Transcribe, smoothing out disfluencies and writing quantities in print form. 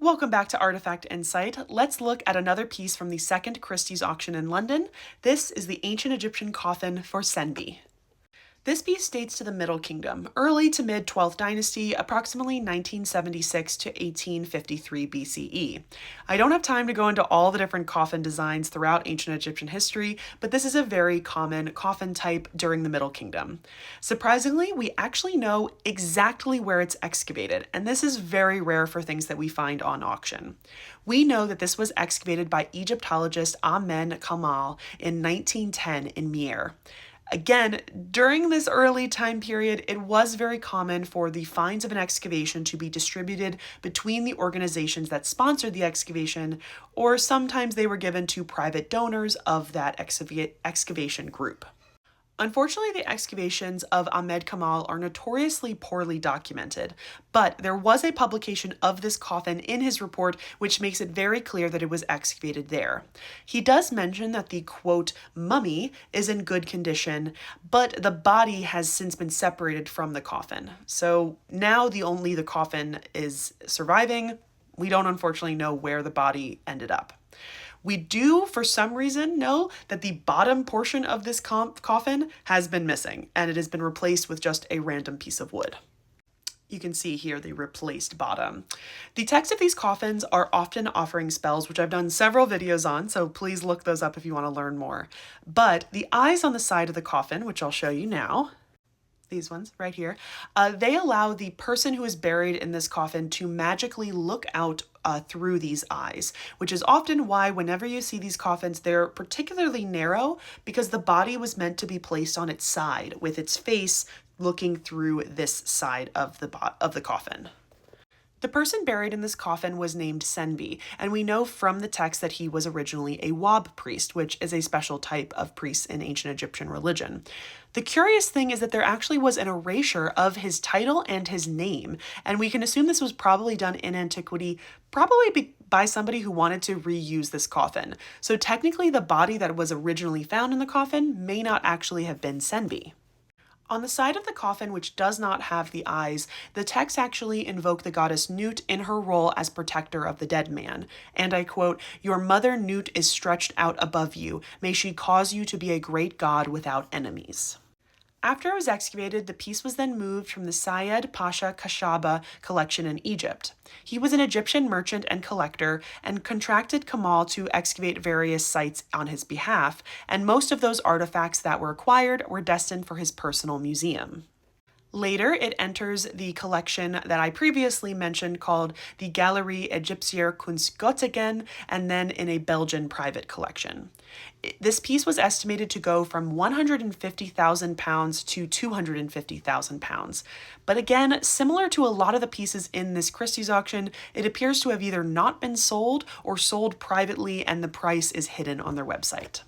Welcome back to Artifact Insight. Let's look at another piece from the second Christie's auction in London. This is the ancient Egyptian coffin for Senbi. This piece dates to the Middle Kingdom, early to mid 12th dynasty, approximately 1976 to 1853 BCE. I don't have time to go into all the different coffin designs throughout ancient Egyptian history, but this is a very common coffin type during the Middle Kingdom. Surprisingly, we actually know exactly where it's excavated, and this is very rare for things that we find on auction. We know that this was excavated by Egyptologist Amen Kamal in 1910 in Mier. Again, during this early time period, it was very common for the finds of an excavation to be distributed between the organizations that sponsored the excavation, or sometimes they were given to private donors of that excavation group. Unfortunately, the excavations of Ahmed Kamal are notoriously poorly documented, but there was a publication of this coffin in his report which makes it very clear that it was excavated there. He does mention that the, quote, mummy is in good condition, but the body has since been separated from the coffin. So now only the coffin is surviving. We don't unfortunately know where the body ended up. We do, for some reason, know that the bottom portion of this coffin has been missing, and it has been replaced with just a random piece of wood. You can see here the replaced bottom. The text of these coffins are often offering spells, which I've done several videos on, so please look those up if you want to learn more. But the eyes on the side of the coffin, which I'll show you now, these ones right here, they allow the person who is buried in this coffin to magically look out through these eyes, which is often why whenever you see these coffins, they're particularly narrow because the body was meant to be placed on its side with its face looking through this side of the coffin. The person buried in this coffin was named Senbi, and we know from the text that he was originally a Wab priest, which is a special type of priest in ancient Egyptian religion. The curious thing is that there actually was an erasure of his title and his name, and we can assume this was probably done in antiquity, probably by somebody who wanted to reuse this coffin. So technically the body that was originally found in the coffin may not actually have been Senbi. On the side of the coffin, which does not have the eyes, the texts actually invoke the goddess Nut in her role as protector of the dead man. And I quote, "Your mother Nut is stretched out above you. May she cause you to be a great god without enemies." After it was excavated, the piece was then moved from the Syed Pasha Kashaba collection in Egypt. He was an Egyptian merchant and collector and contracted Kamal to excavate various sites on his behalf, and most of those artifacts that were acquired were destined for his personal museum. Later, it enters the collection that I previously mentioned called the Galerie Egyptier Kunstgöttingen, and then in a Belgian private collection. This piece was estimated to go from £150,000 to £250,000. But again, similar to a lot of the pieces in this Christie's auction, it appears to have either not been sold or sold privately, and the price is hidden on their website.